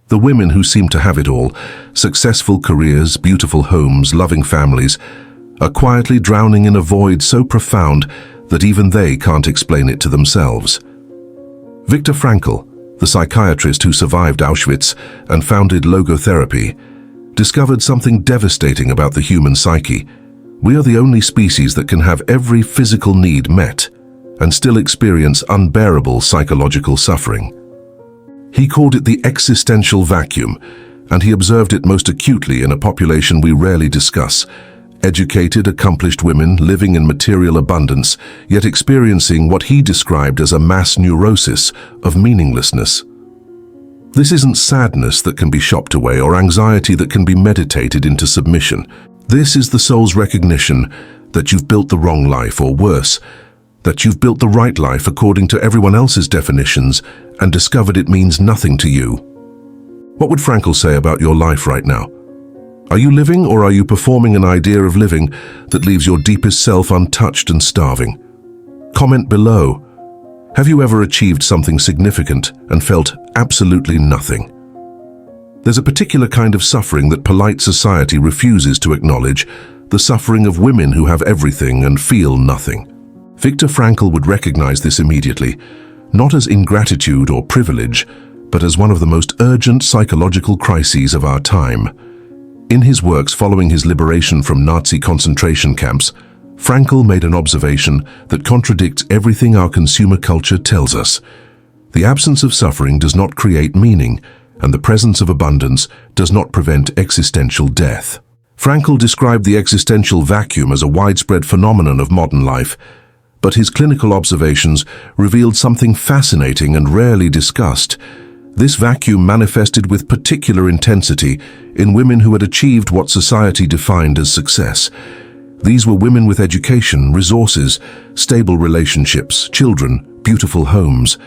The women who seem to have it all, successful careers, beautiful homes, loving families, are quietly drowning in a void so profound that even they can't explain it to themselves. Viktor Frankl, the psychiatrist who survived Auschwitz and founded logotherapy, discovered something devastating about the human psyche. We are the only species that can have every physical need met and still experience unbearable psychological suffering. He called it the existential vacuum, and he observed it most acutely in a population we rarely discuss: educated, accomplished women living in material abundance, yet experiencing what he described as a mass neurosis of meaninglessness. This isn't sadness that can be shopped away or anxiety that can be meditated into submission. This is the soul's recognition that you've built the wrong life, or worse, that you've built the right life according to everyone else's definitions and discovered it means nothing to you. What would Frankl say about your life right now? Are you living, or are you performing an idea of living that leaves your deepest self untouched and starving? Comment below. Have you ever achieved something significant and felt absolutely nothing? There's a particular kind of suffering that polite society refuses to acknowledge, the suffering of women who have everything and feel nothing. Viktor Frankl would recognize this immediately, not as ingratitude or privilege, but as one of the most urgent psychological crises of our time. In his works following his liberation from Nazi concentration camps, Frankl made an observation that contradicts everything our consumer culture tells us. The absence of suffering does not create meaning, and the presence of abundance does not prevent existential death. Frankl described the existential vacuum as a widespread phenomenon of modern life, but his clinical observations revealed something fascinating and rarely discussed. This vacuum manifested with particular intensity in women who had achieved what society defined as success. These were women with education, resources, stable relationships, children, beautiful homes.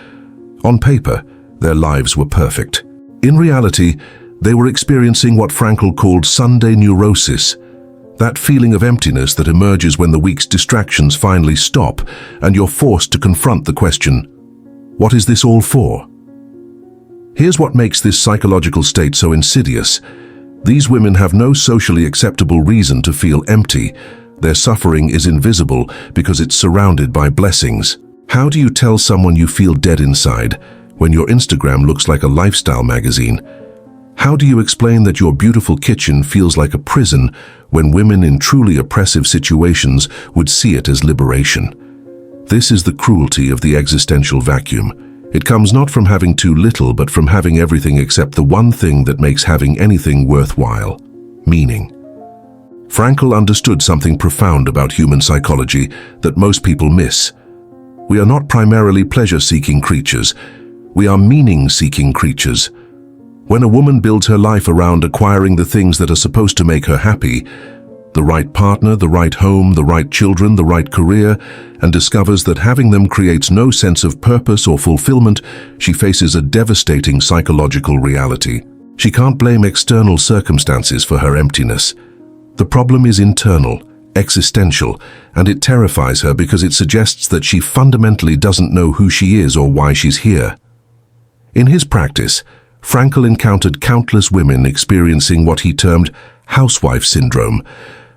On paper, their lives were perfect. In reality, they were experiencing what Frankl called Sunday neurosis, that feeling of emptiness that emerges when the week's distractions finally stop and you're forced to confront the question, what is this all for? Here's what makes this psychological state so insidious. These women have no socially acceptable reason to feel empty. Their suffering is invisible because it's surrounded by blessings. How do you tell someone you feel dead inside when your Instagram looks like a lifestyle magazine? How do you explain that your beautiful kitchen feels like a prison when women in truly oppressive situations would see it as liberation? This is the cruelty of the existential vacuum. It comes not from having too little, but from having everything except the one thing that makes having anything worthwhile: meaning. Frankl understood something profound about human psychology that most people miss. We are not primarily pleasure-seeking creatures. We are meaning-seeking creatures. When a woman builds her life around acquiring the things that are supposed to make her happy, the right partner, the right home, the right children, the right career, and discovers that having them creates no sense of purpose or fulfillment, she faces a devastating psychological reality. She can't blame external circumstances for her emptiness. The problem is internal, existential, and it terrifies her because it suggests that she fundamentally doesn't know who she is or why she's here. In his practice, Frankl encountered countless women experiencing what he termed housewife syndrome,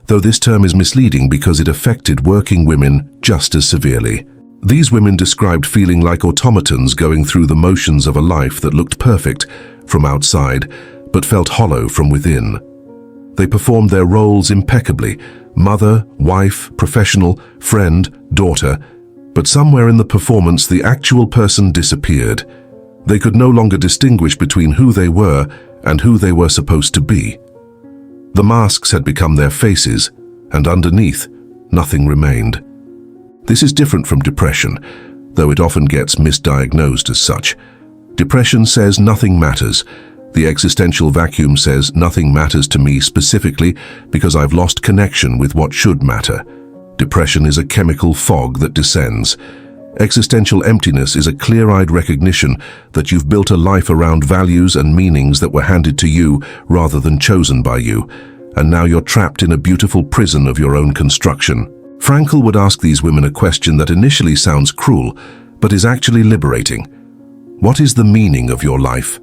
though this term is misleading because it affected working women just as severely. These women described feeling like automatons going through the motions of a life that looked perfect from outside, but felt hollow from within. They performed their roles impeccably: mother, wife, professional, friend, daughter, but somewhere in the performance the actual person disappeared. They could no longer distinguish between who they were and who they were supposed to be. The masks had become their faces, and underneath, nothing remained. This is different from depression, though it often gets misdiagnosed as such. Depression says nothing matters. The existential vacuum says nothing matters to me specifically because I've lost connection with what should matter. Depression is a chemical fog that descends. Existential emptiness is a clear-eyed recognition that you've built a life around values and meanings that were handed to you rather than chosen by you, and now you're trapped in a beautiful prison of your own construction. Frankl would ask these women a question that initially sounds cruel, but is actually liberating. What is the meaning of your life?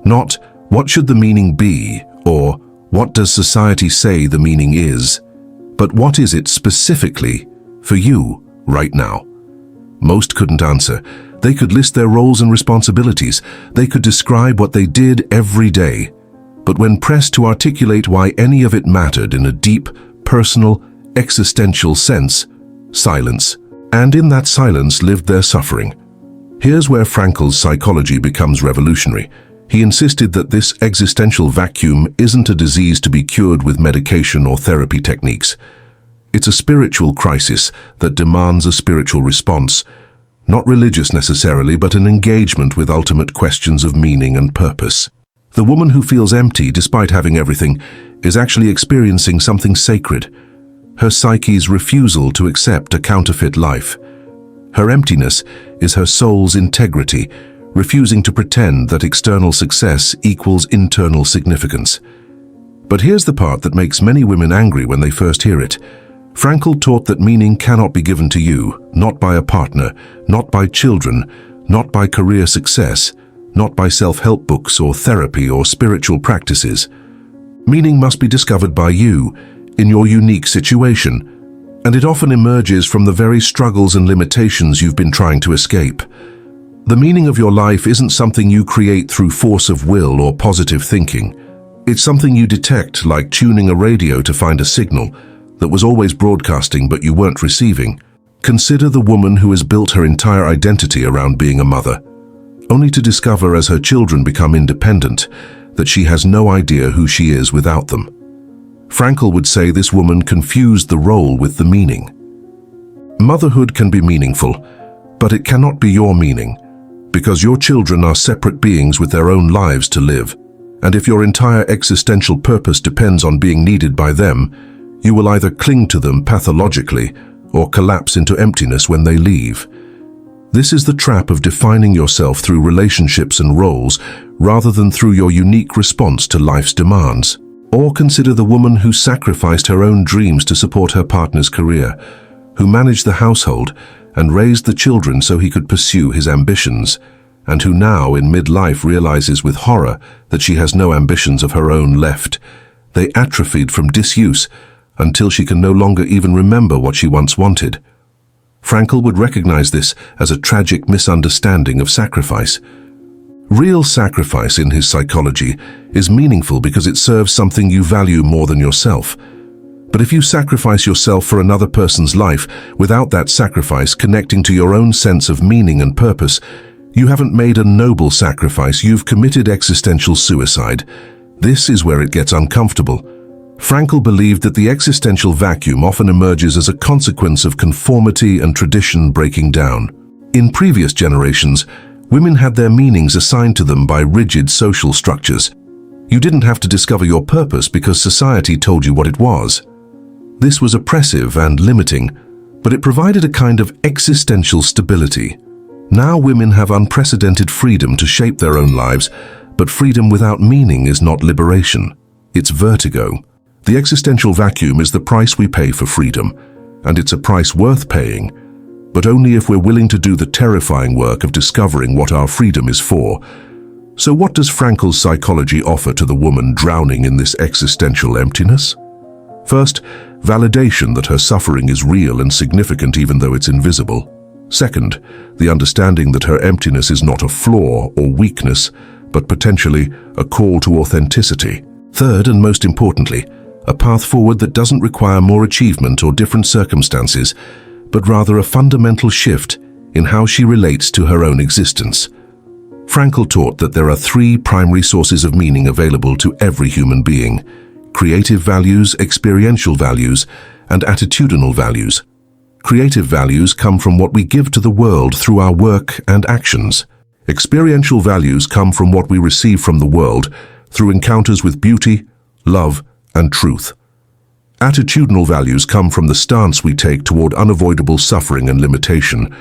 Not, What should the meaning be, or what does society say the meaning is? But what is it specifically for you right now? Most couldn't answer. They could list their roles and responsibilities. They could describe what they did every day. But when pressed to articulate why any of it mattered in a deep, personal, existential sense, silence. And in that silence lived their suffering. Here's where Frankl's psychology becomes revolutionary. He insisted that this existential vacuum isn't a disease to be cured with medication or therapy techniques. It's a spiritual crisis that demands a spiritual response, not religious necessarily, but an engagement with ultimate questions of meaning and purpose. The woman who feels empty despite having everything is actually experiencing something sacred. Her psyche's refusal to accept a counterfeit life. Her emptiness is her soul's integrity, refusing to pretend that external success equals internal significance. But here's the part that makes many women angry when they first hear it. Frankl taught that meaning cannot be given to you, not by a partner, not by children, not by career success, not by self-help books or therapy or spiritual practices. Meaning must be discovered by you, in your unique situation, and it often emerges from the very struggles and limitations you've been trying to escape. The meaning of your life isn't something you create through force of will or positive thinking. It's something you detect, like tuning a radio to find a signal that was always broadcasting but you weren't receiving. Consider the woman who has built her entire identity around being a mother, only to discover as her children become independent that she has no idea who she is without them. Frankl would say this woman confused the role with the meaning. Motherhood can be meaningful, but it cannot be your meaning, because your children are separate beings with their own lives to live, and if your entire existential purpose depends on being needed by them, you will either cling to them pathologically or collapse into emptiness when they leave. This is the trap of defining yourself through relationships and roles rather than through your unique response to life's demands. Or consider the woman who sacrificed her own dreams to support her partner's career, who managed the household and raised the children so he could pursue his ambitions, and who now in midlife realizes with horror that she has no ambitions of her own left. They atrophied from disuse until she can no longer even remember what she once wanted. Frankl would recognize this as a tragic misunderstanding of sacrifice. Real sacrifice in his psychology is meaningful because it serves something you value more than yourself. But if you sacrifice yourself for another person's life without that sacrifice connecting to your own sense of meaning and purpose, you haven't made a noble sacrifice, you've committed existential suicide. This is where it gets uncomfortable. Frankl believed that the existential vacuum often emerges as a consequence of conformity and tradition breaking down. In previous generations, women had their meanings assigned to them by rigid social structures. You didn't have to discover your purpose because society told you what it was. This was oppressive and limiting, but it provided a kind of existential stability. Now women have unprecedented freedom to shape their own lives, but freedom without meaning is not liberation. It's vertigo. The existential vacuum is the price we pay for freedom, and it's a price worth paying, but only if we're willing to do the terrifying work of discovering what our freedom is for. So what does Frankl's psychology offer to the woman drowning in this existential emptiness? First, validation that her suffering is real and significant even though it's invisible. Second, the understanding that her emptiness is not a flaw or weakness, but potentially a call to authenticity. Third, and most importantly, a path forward that doesn't require more achievement or different circumstances, but rather a fundamental shift in how she relates to her own existence. Frankl taught that there are three primary sources of meaning available to every human being: creative values, experiential values, and attitudinal values. Creative values come from what we give to the world through our work and actions. Experiential values come from what we receive from the world through encounters with beauty, love, and truth. Attitudinal values come from the stance we take toward unavoidable suffering and limitation.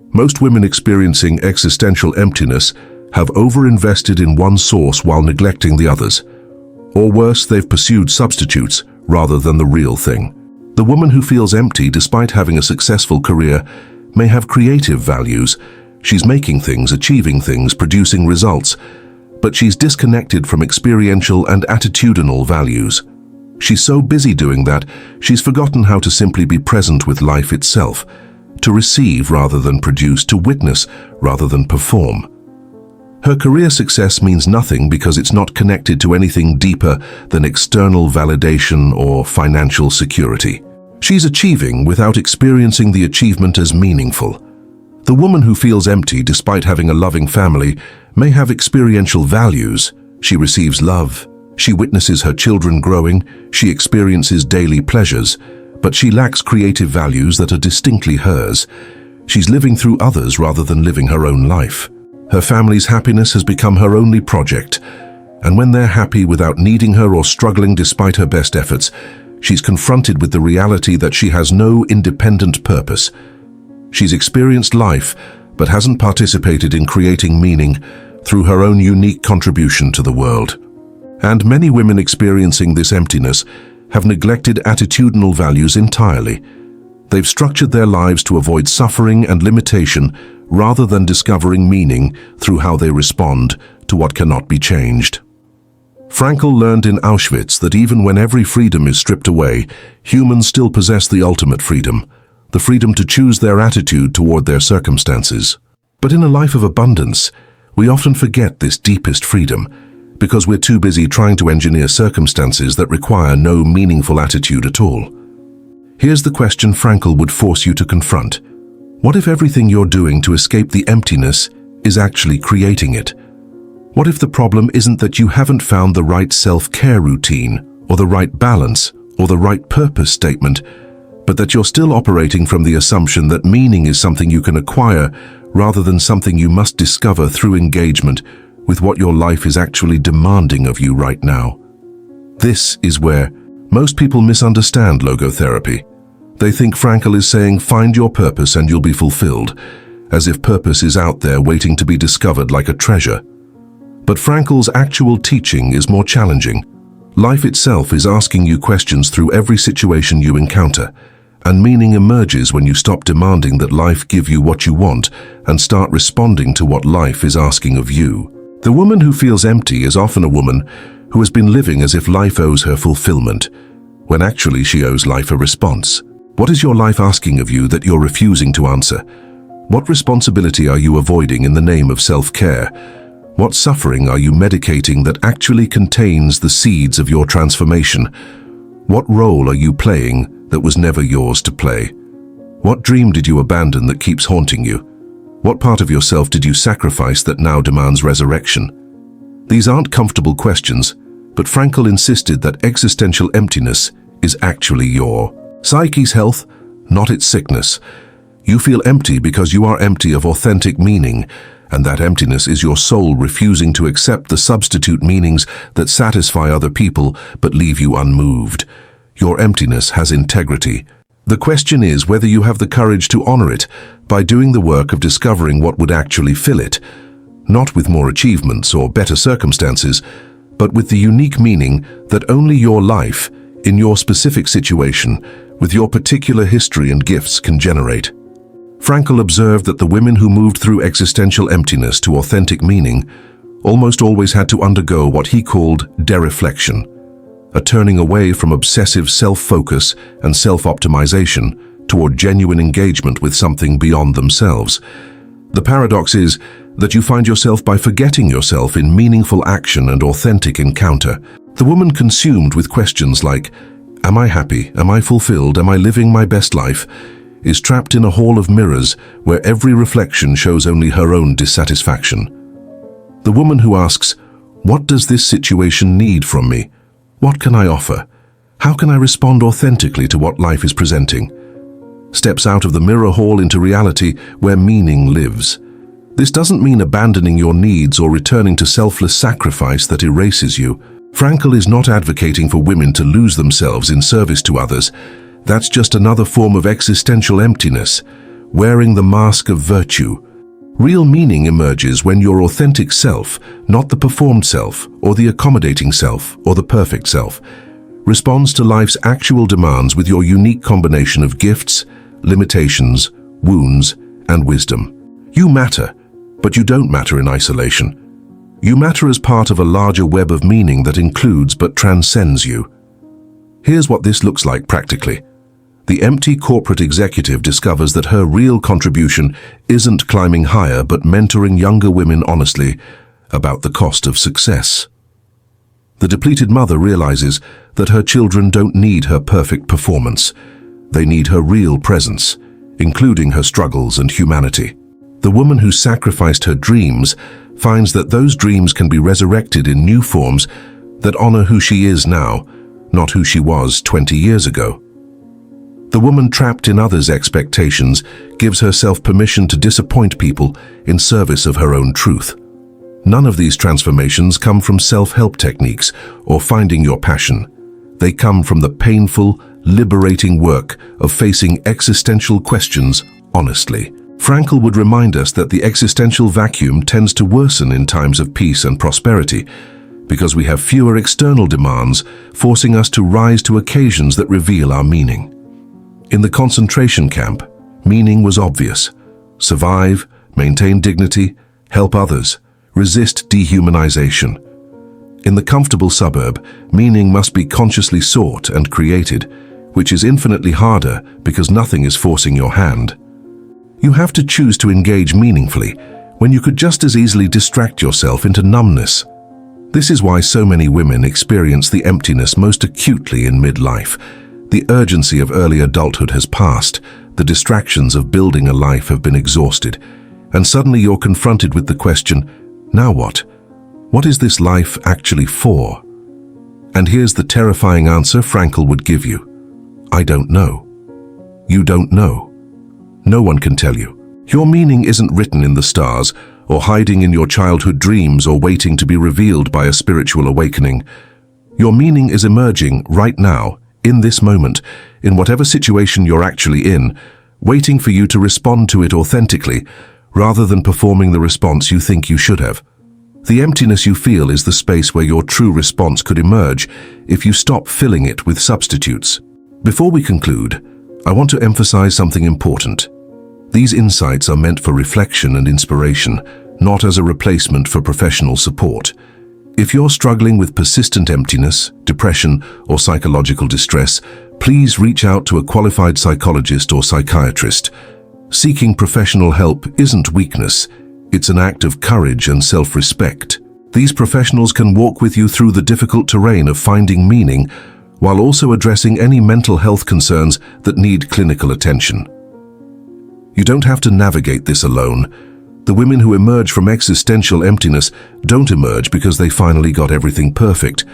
Most women experiencing existential emptiness have overinvested in one source while neglecting the others. Or worse, they've pursued substitutes rather than the real thing. The woman who feels empty despite having a successful career may have creative values. She's making things, achieving things, producing results. but she's disconnected from experiential and attitudinal values. She's so busy doing that, she's forgotten how to simply be present with life itself, to receive rather than produce, to witness rather than perform. Her career success means nothing because it's not connected to anything deeper than external validation or financial security. She's achieving without experiencing the achievement as meaningful. The woman who feels empty despite having a loving family may have experiential values. She receives love, she witnesses her children growing, she experiences daily pleasures, but she lacks creative values that are distinctly hers. She's living through others rather than living her own life. Her family's happiness has become her only project, and when they're happy without needing her or struggling despite her best efforts, she's confronted with the reality that she has no independent purpose. She's experienced life, but hasn't participated in creating meaning through her own unique contribution to the world. And many women experiencing this emptiness have neglected attitudinal values entirely. They've structured their lives to avoid suffering and limitation rather than discovering meaning through how they respond to what cannot be changed. Frankl learned in Auschwitz that even when every freedom is stripped away, humans still possess the ultimate freedom, the freedom to choose their attitude toward their circumstances. But in a life of abundance, we often forget this deepest freedom because we're too busy trying to engineer circumstances that require no meaningful attitude at all. Here's the question Frankl would force you to confront. What if everything you're doing to escape the emptiness is actually creating it? What if the problem isn't that you haven't found the right self-care routine, or the right balance, or the right purpose statement, but that you're still operating from the assumption that meaning is something you can acquire rather than something you must discover through engagement with what your life is actually demanding of you right now? This is where most people misunderstand logotherapy. They think Frankl is saying, find your purpose and you'll be fulfilled, as if purpose is out there waiting to be discovered like a treasure. But Frankl's actual teaching is more challenging. Life itself is asking you questions through every situation you encounter, and meaning emerges when you stop demanding that life give you what you want and start responding to what life is asking of you. The woman who feels empty is often a woman who has been living as if life owes her fulfillment, when actually she owes life a response. What is your life asking of you that you're refusing to answer? What responsibility are you avoiding in the name of self-care? What suffering are you medicating that actually contains the seeds of your transformation? What role are you playing that was never yours to play? What dream did you abandon that keeps haunting you? What part of yourself did you sacrifice that now demands resurrection? These aren't comfortable questions, but Frankl insisted that existential emptiness is actually your psyche's health, not its sickness. You feel empty because you are empty of authentic meaning, and that emptiness is your soul refusing to accept the substitute meanings that satisfy other people but leave you unmoved. Your emptiness has integrity. The question is whether you have the courage to honor it by doing the work of discovering what would actually fill it, not with more achievements or better circumstances, but with the unique meaning that only your life, in your specific situation, with your particular history and gifts can generate. Frankl observed that the women who moved through existential emptiness to authentic meaning almost always had to undergo what he called dereflection, a turning away from obsessive self-focus and self-optimization toward genuine engagement with something beyond themselves. The paradox is that you find yourself by forgetting yourself in meaningful action and authentic encounter. The woman consumed with questions like, am I happy? Am I fulfilled? Am I living my best life? Is trapped in a hall of mirrors where every reflection shows only her own dissatisfaction. The woman who asks, what does this situation need from me? What can I offer? How can I respond authentically to what life is presenting? Steps out of the mirror hall into reality where meaning lives. This doesn't mean abandoning your needs or returning to selfless sacrifice that erases you. Frankl is not advocating for women to lose themselves in service to others. That's just another form of existential emptiness, wearing the mask of virtue. Real meaning emerges when your authentic self, not the performed self, or the accommodating self, or the perfect self, responds to life's actual demands with your unique combination of gifts, limitations, wounds, and wisdom. You matter, but you don't matter in isolation. You matter as part of a larger web of meaning that includes but transcends you. Here's what this looks like practically. The empty corporate executive discovers that her real contribution isn't climbing higher but mentoring younger women honestly about the cost of success. The depleted mother realizes that her children don't need her perfect performance. They need her real presence, including her struggles and humanity. The woman who sacrificed her dreams finds that those dreams can be resurrected in new forms that honor who she is now, not who she was 20 years ago. The woman trapped in others' expectations gives herself permission to disappoint people in service of her own truth. None of these transformations come from self-help techniques or finding your passion. They come from the painful, liberating work of facing existential questions honestly. Frankl would remind us that the existential vacuum tends to worsen in times of peace and prosperity because we have fewer external demands, forcing us to rise to occasions that reveal our meaning. In the concentration camp, meaning was obvious. Survive, maintain dignity, help others, resist dehumanization. In the comfortable suburb, meaning must be consciously sought and created, which is infinitely harder because nothing is forcing your hand. You have to choose to engage meaningfully when you could just as easily distract yourself into numbness. This is why so many women experience the emptiness most acutely in midlife. The urgency of early adulthood has passed, the distractions of building a life have been exhausted, and suddenly you're confronted with the question, now what? What is this life actually for? And here's the terrifying answer Frankl would give you. I don't know. You don't know. No one can tell you. Your meaning isn't written in the stars, or hiding in your childhood dreams, or waiting to be revealed by a spiritual awakening. Your meaning is emerging right now, in this moment, in whatever situation you're actually in, waiting for you to respond to it authentically, rather than performing the response you think you should have. The emptiness you feel is the space where your true response could emerge if you stop filling it with substitutes. Before we conclude, I want to emphasize something important. These insights are meant for reflection and inspiration, not as a replacement for professional support. If you're struggling with persistent emptiness, depression, or psychological distress, please reach out to a qualified psychologist or psychiatrist. Seeking professional help isn't weakness, it's an act of courage and self-respect. These professionals can walk with you through the difficult terrain of finding meaning, while also addressing any mental health concerns that need clinical attention. You don't have to navigate this alone. The women who emerge from existential emptiness don't emerge because they finally got everything perfect,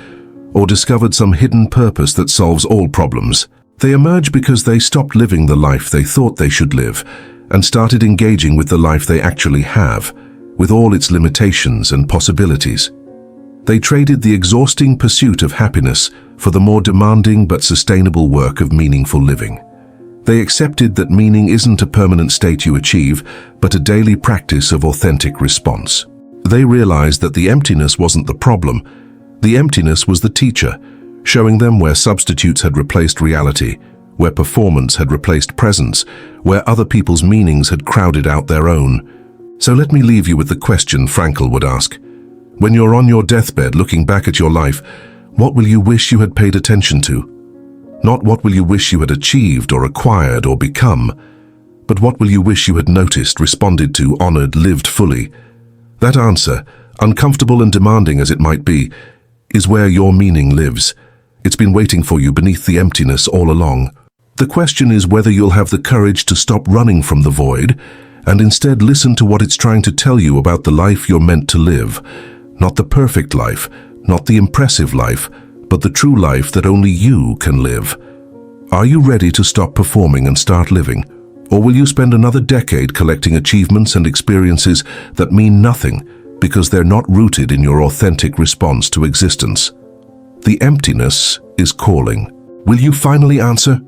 or discovered some hidden purpose that solves all problems. They emerge because they stopped living the life they thought they should live, and started engaging with the life they actually have, with all its limitations and possibilities. They traded the exhausting pursuit of happiness for the more demanding but sustainable work of meaningful living. They accepted that meaning isn't a permanent state you achieve, but a daily practice of authentic response. They realized that the emptiness wasn't the problem. The emptiness was the teacher, showing them where substitutes had replaced reality, where performance had replaced presence, where other people's meanings had crowded out their own. So let me leave you with the question Frankl would ask. When you're on your deathbed looking back at your life, what will you wish you had paid attention to? Not what will you wish you had achieved or acquired or become, but what will you wish you had noticed, responded to, honored, lived fully? That answer, uncomfortable and demanding as it might be, is where your meaning lives. It's been waiting for you beneath the emptiness all along. The question is whether you'll have the courage to stop running from the void and instead listen to what it's trying to tell you about the life you're meant to live. Not the perfect life, not the impressive life, but the true life that only you can live. Are you ready to stop performing and start living? Or will you spend another decade collecting achievements and experiences that mean nothing because they're not rooted in your authentic response to existence? The emptiness is calling. Will you finally answer?